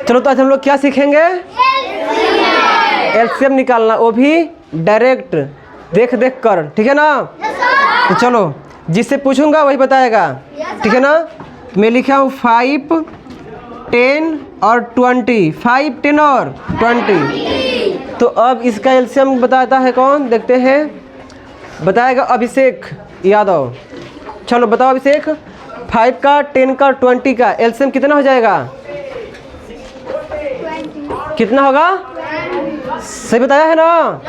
चलो तो आज हम लोग क्या सीखेंगे? एलसीएम निकालना, वो भी डायरेक्ट देख देख कर, ठीक है ना? तो चलो, जिससे पूछूंगा वही बताएगा, ठीक है ना? मैं लिखा हूँ 5, 10 और 20। 5, 10 और 20। तो अब इसका एलसीएम बताता है कौन? देखते हैं। बताएगा अभिषेक यादव। चलो बताओ अभिषेक, 5 का, 10 का, 20 का एलसीएम कितना हो जाएगा? कितना होगा? सही बताया है ना?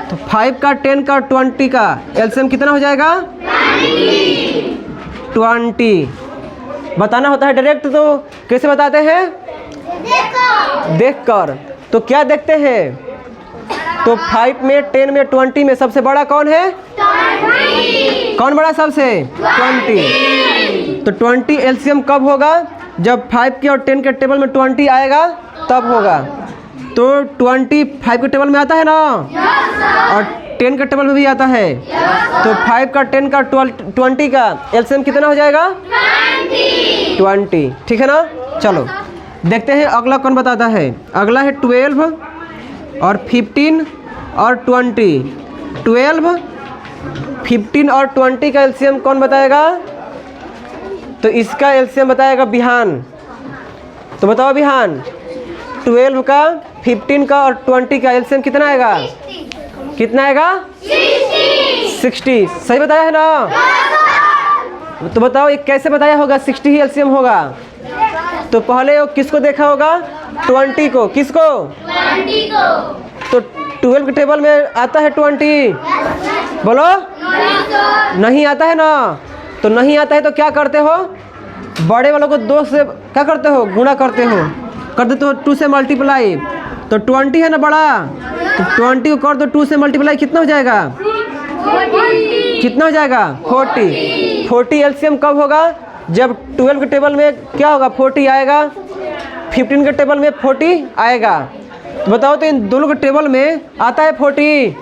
तो 5 का, 10 का, 20 का एलसीएम कितना हो जाएगा? 20। बताना होता है डायरेक्ट, तो कैसे बताते हैं? देख कर। तो क्या देखते हैं? तो 5 में, 10 में, 20 में सबसे बड़ा कौन है? 20। कौन बड़ा सबसे? 20। तो 20 एलसीएम कब होगा? जब 5 के और 10 के टेबल में 20 आएगा तब होगा। तो 20 5 के टेबल में आता है ना? और 10 के टेबल में भी आता है। तो 5 का, 10 का, 20 का एलसीएम कितना हो जाएगा? 20। ठीक है ना? चलो देखते हैं अगला कौन बताता है। अगला है 12 और 15 और 20। 12, 15 और 20 का एलसीएम कौन बताएगा? तो इसका एलसीएम बताएगा बिहान। तो बताओ बिहान, 12 का, 15 का और 20 का एलसीएम कितना आएगा? कितना आएगा? 60। सही बताया है ना? तो बताओ ये कैसे बताया होगा? 60 ही एलसीएम होगा। तो पहले वो किसको देखा होगा? 20 को। किसको? 20 को। तो 12 के टेबल में आता है 20? बोलो। नहीं आता है ना? तो नहीं आता है तो क्या करते हो? बड़े वालों को 2 से क्या करते हो? गुणा करते हो। कर देते हो 2 से मल्टीप्लाई। तो 20 है ना बड़ा, तो 20 को कर दो 2 से मल्टीप्लाई, कितना हो जाएगा? 40। कितना हो जाएगा? 40। 40 एलसीएम कब होगा? जब 12 के टेबल में क्या होगा? 40 आएगा। 15 के टेबल में 40 आएगा। तो बताओ तो इन दोनों के टेबल में आता है 40?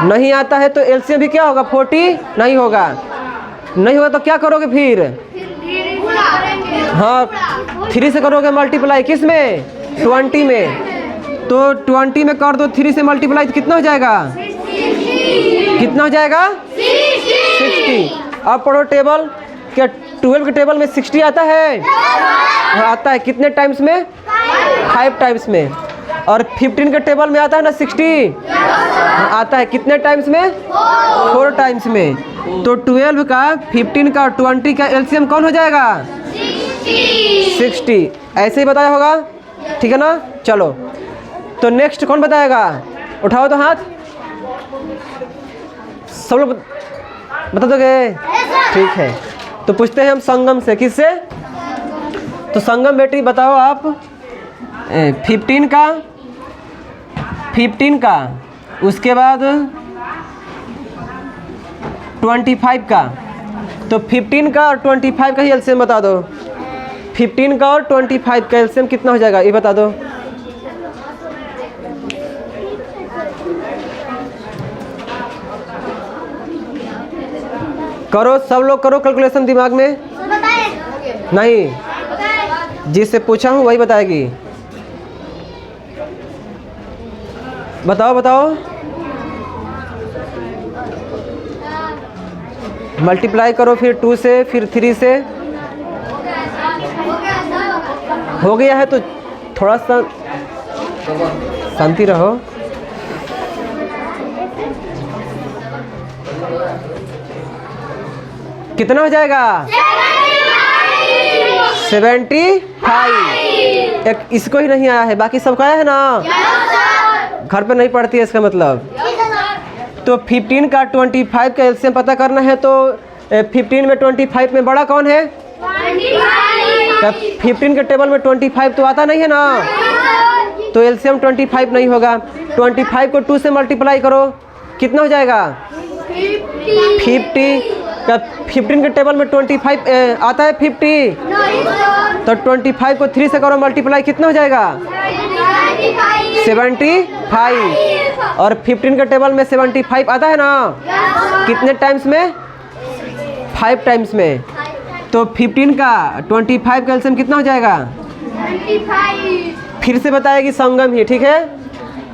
नहीं आता है। तो एलसीएम भी क्या होगा? 40 नहीं होगा। नहीं होगा तो क्या करोगे फिर? हाँ, 3 से करोगे मल्टीप्लाई। किस में? 20 में। तो 20 में कर दो 3 से मल्टीप्लाई, तो कितना हो जाएगा? कितना हो जाएगा? 60। अब पढ़ो टेबल। क्या 12 के टेबल में 60 आता है? हाँ आता है। कितने टाइम्स में? 5 टाइम्स में। और 15 के टेबल में आता है ना 60? आता है। कितने टाइम्स में? 4 टाइम्स में। तो 12 का, 15 का, 20 का एलसीएम कौन हो जाएगा? 60। ऐसे ही बताया होगा, ठीक है ना? चलो तो नेक्स्ट कौन बताएगा? उठाओ तो हाथ। सब लोग बता दोगे? ठीक है। तो पूछते हैं हम संगम से। किससे? तो संगम बेटी बताओ आप। 15 का, उसके बाद 25 का। तो 15 का और 25 का ही एलसीएम बता दो। 15 का और 25 का एलसीएम कितना हो जाएगा? ये बता दो। करो सब लोग, करो कैलकुलेशन दिमाग में। नहीं, जिससे पूछा हूँ वही बताएगी। बताओ बताओ। मल्टीप्लाई करो फिर 2 से, फिर 3 से। हो गया है तो थोड़ा सा शांति रहो। कितना हो जाएगा? 75। एक इसको ही नहीं आया है, बाकी सबको आया है ना? घर पे नहीं पढ़ती है इसका मतलब। तो 15 का 25 का एलसीएम पता करना है। तो 15 में 25 में बड़ा कौन है? 15 के टेबल में 25 तो आता नहीं है ना? तो एलसीएम 25 नहीं होगा। 25 को 2 से मल्टीप्लाई करो, कितना हो जाएगा? 50। 15 के टेबल में 25 आता है 50? तो 25 को 3 से करो मल्टीप्लाई, कितना हो जाएगा? 75। और 15 के टेबल में 75 आता है ना? कितने टाइम्स में? 5 टाइम्स में। तो 15 का 25 का एलसीएम कितना हो जाएगा? 25। फिर से बताएगी संगम ही, ठीक है।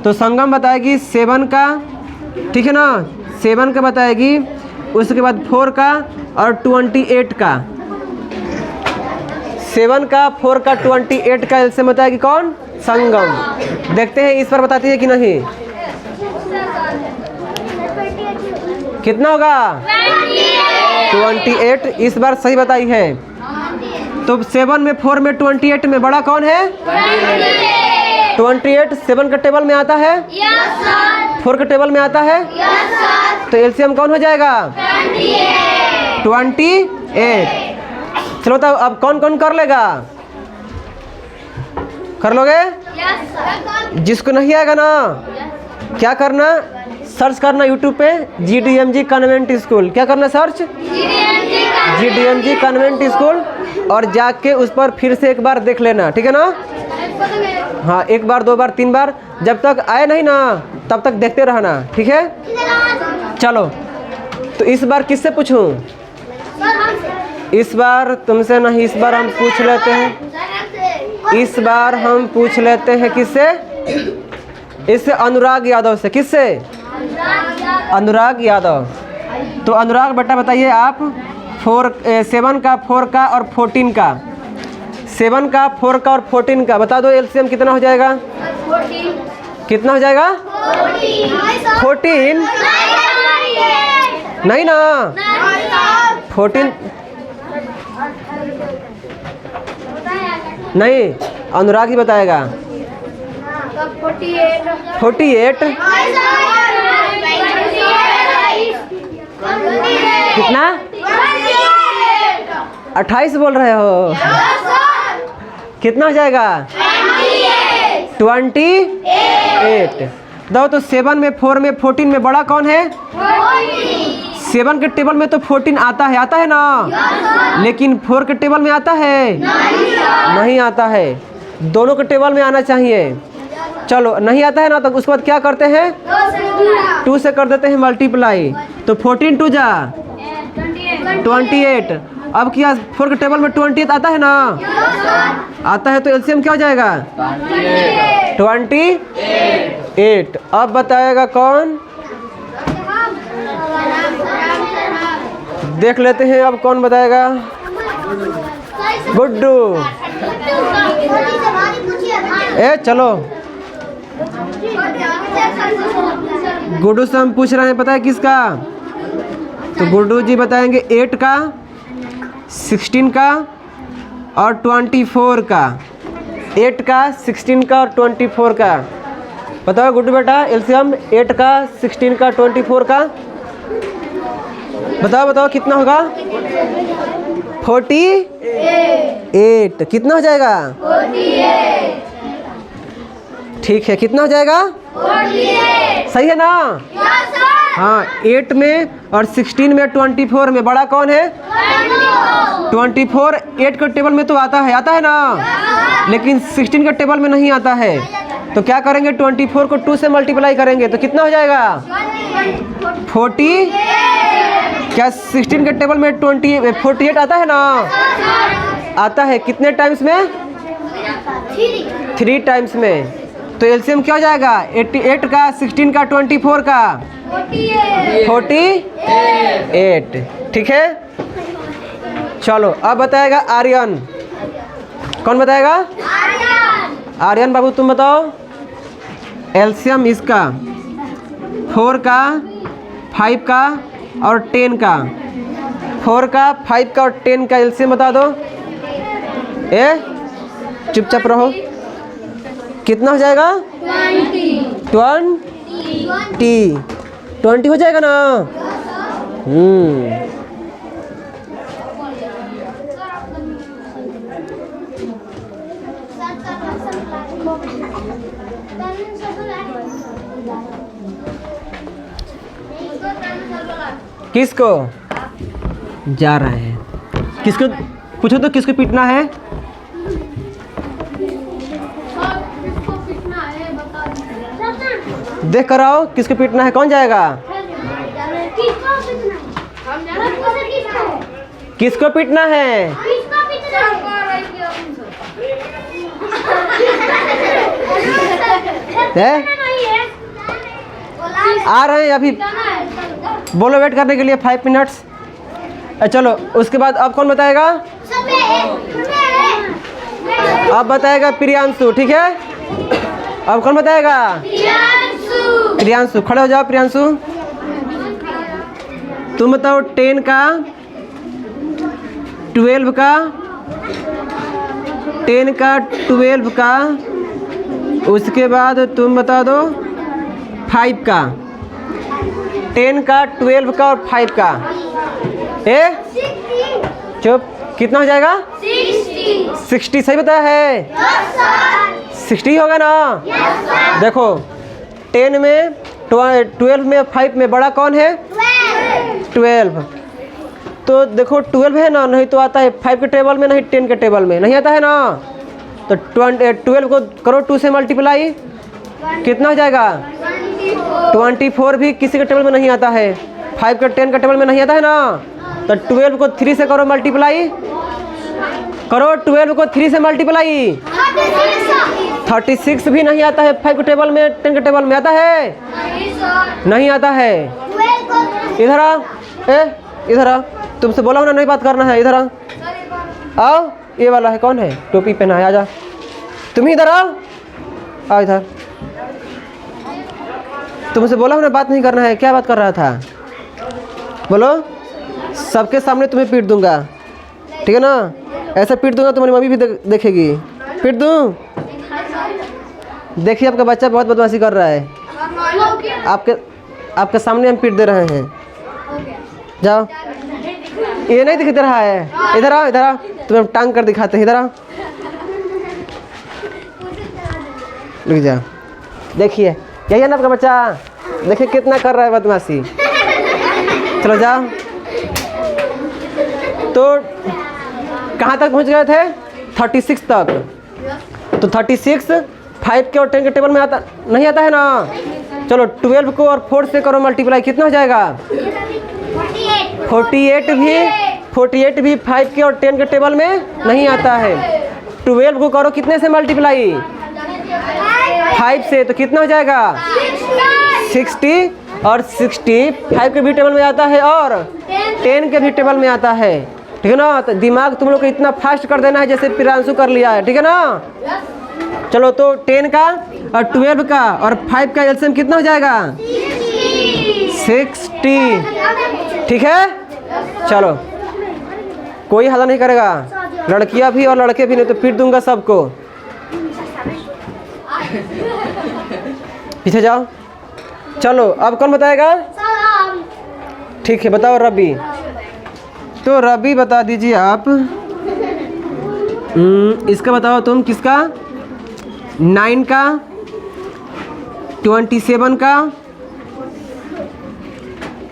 तो संगम बताएगी 7 का, ठीक है ना, 7 का बताएगी, उसके बाद 4 का और 28 का। 7 का 4 का 28 का एलसीएम बताएगी कौन? संगम। देखते हैं इस बार बताती है कि नहीं। कितना होगा? 28। इस बार सही बताई है। तो 7 में 4 में 28 में बड़ा कौन है? 28 7 का टेबल में आता है, 4 का टेबल में आता है, तो एलसीएम कौन हो जाएगा? 28। चलो तब अब कौन कौन कर लेगा? कर लोगे? जिसको नहीं आएगा ना, क्या करना, सर्च करना यूट्यूब पे GDMG कॉन्वेंट स्कूल। क्या करना सर्च? GDMG कॉन्वेंट स्कूल, और जाके उस पर फिर से एक बार देख लेना, ठीक है ना। हाँ, 1 बार 2 बार 3 बार, जब तक आए नहीं ना तब तक देखते रहना, ठीक है। चलो तो इस बार किससे पूछूं? इस बार तुमसे नहीं, इस बार हम पूछ लेते हैं, इस बार हम पूछ लेते हैं किससे? इससे अनुराग यादव से। किससे? अनुराग यादव। तो अनुराग बेटा बताइए आप 7 का 4 का और 14 का, 7 का 4 का और 14 का बता दो एलसीएम कितना हो जाएगा? 14। कितना हो जाएगा? 14 नहीं ना, 14 नहीं, अनुराग ही बताएगा। 48 कितना? 28 बोल रहे हो? कितना हो जाएगा? 28। दो तो 7 में 4 में 14 में बड़ा कौन है? 7 के टेबल में तो 14 आता है ना, लेकिन 4 के टेबल में आता है? नहीं आता है। दोनों के टेबल में आना चाहिए। चलो नहीं आता है ना, तो उसके बाद क्या करते हैं? 2 से कर देते हैं मल्टीप्लाई। तो 14 2 जा 28। अब क्या 4 के टेबल में 28 आता है ना? आता है, तो एलसीएम क्या हो जाएगा? 28। अब बताएगा कौन? देख लेते हैं अब कौन बताएगा। गुड्डू। चलो गुड्डू से हम पूछ रहे हैं, पता है किसका? तो गुड्डू जी बताएंगे 8 का, 16 का और 24 का। 8 का, 16 का और 24 का। बताओ गुड्डू बेटा एलसीएम 8 का, 16 का, 24 का बताओ कितना होगा? 48। कितना हो जाएगा? 48। ठीक है, कितना हो जाएगा? 48। सही है ना? हाँ, 8 में और 16 में 24 में बड़ा कौन है? 24। 8 के टेबल में तो आता है ना, लेकिन 16 के टेबल में नहीं आता है। तो क्या करेंगे? 24 को 2 से मल्टीप्लाई करेंगे तो कितना हो जाएगा? 40। क्या 16 के टेबल में 48 आता है ना? आता है। कितने टाइम्स में? 3 टाइम्स में। तो एलसीएम क्या हो जाएगा? 88 का, 16 का, 24 का 48। ठीक है। चलो अब बताएगा आर्यन। कौन बताएगा? आर्यन बाबू तुम बताओ एलसीएम इसका 4 का, 5 का और 10 का। 4 का, 5 का और 10 का एलसीएम बता दो। चुपचाप रहो। कितना हो जाएगा? 20 हो जाएगा ना? किसको जा रहे हैं? किसको पूछो तो किसको पीटना है? देख कर आओ किसको पीटना है। कौन जाएगा? किसको पीटना है? आ रहे हैं अभी, बोलो वेट करने के लिए 5 मिनट्स। चलो उसके बाद अब कौन बताएगा? अब बताएगा प्रियांशु, ठीक है? अब कौन बताएगा? प्रियांशु। खड़े हो जाओ प्रियांशु। तुम बताओ 10 का, 12 का, 10 का 12 का, उसके बाद तुम बता दो 5 का। 10 का, 12 का और 5 का। चुप, कितना हो जाएगा? 60। सही बताया है? 60 होगा ना? देखो 10 में, 12 में, 5 में बड़ा कौन है? 12। तो देखो 12 है ना, नहीं तो आता है 5 के टेबल में, नहीं 10 के टेबल में, नहीं आता है ना। तो 12 को करो 2 से मल्टीप्लाई, कितना हो जाएगा? 24 भी किसी के टेबल में नहीं आता है, 5 का 10 का टेबल में नहीं आता है ना। तो 12 को 3 से करो मल्टीप्लाई, करो 12 को 3 से मल्टीप्लाई, 36 भी नहीं आता है 5 के टेबल में, 10 के टेबल में आता है? नहीं आता है। इधर आ, इधर आ, तुमसे बोला हूं ना नहीं बात करना है, इधर आओ। ये वाला है, कौन है टोपी पहना है? आजा तुम ही इधर आओ इधर। तुमसे बोला हूं ना बात नहीं करना है, क्या बात कर रहा था? बोलो। सबके सामने तुम्हें पीट दूंगा, ठीक है ना? ऐसा पीट दूंगा तुम्हारी मम्मी भी देखेगी। पीट दूं? देखिए आपका बच्चा बहुत बदमाशी कर रहा है, आपके सामने हम पीट दे रहे हैं। जाओ, ये नहीं दिख रहा है, इधर आओ, इधर आओ, तुम्हें टांग कर दिखाते हैं, इधर आओ। रुक जाओ, देखिए यही है ना आपका बच्चा, देखिए कितना कर रहा है बदमाशी। चलो जाओ। तो कहाँ तक पहुँच गए थे? 36 तक। तो 36 5 के और 10 के टेबल में आता नहीं आता है ना। चलो 12 को और 4 से करो मल्टीप्लाई, कितना हो जाएगा? 48 भी 5 के और 10 के टेबल में नहीं आता है। 12 को करो कितने से मल्टीप्लाई? 5 से, तो कितना हो जाएगा? 60। और 60 5 के भी टेबल में आता है और 10 के भी टेबल में आता है, ठीक है ना? तो दिमाग तुम लोग को इतना फास्ट कर देना है जैसे प्रियांशु कर लिया है, ठीक है ना? चलो तो 10 का और 12 का और 5 का एलसीएम कितना हो जाएगा? 60, ठीक है? चलो कोई हल्ला नहीं करेगा, लड़कियां भी और लड़के भी, नहीं तो पीट दूंगा सबको। पीछे जाओ। चलो अब कौन बताएगा? ठीक है, बताओ रवि। तो रवि बता दीजिए आप। इसका बताओ तुम, किसका? 9 का, 27 का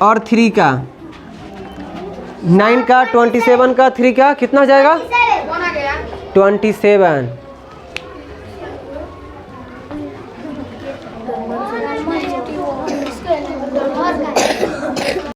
और 3 का। 9 का, 27 का, 3 का, कितना हो जाएगा? 27।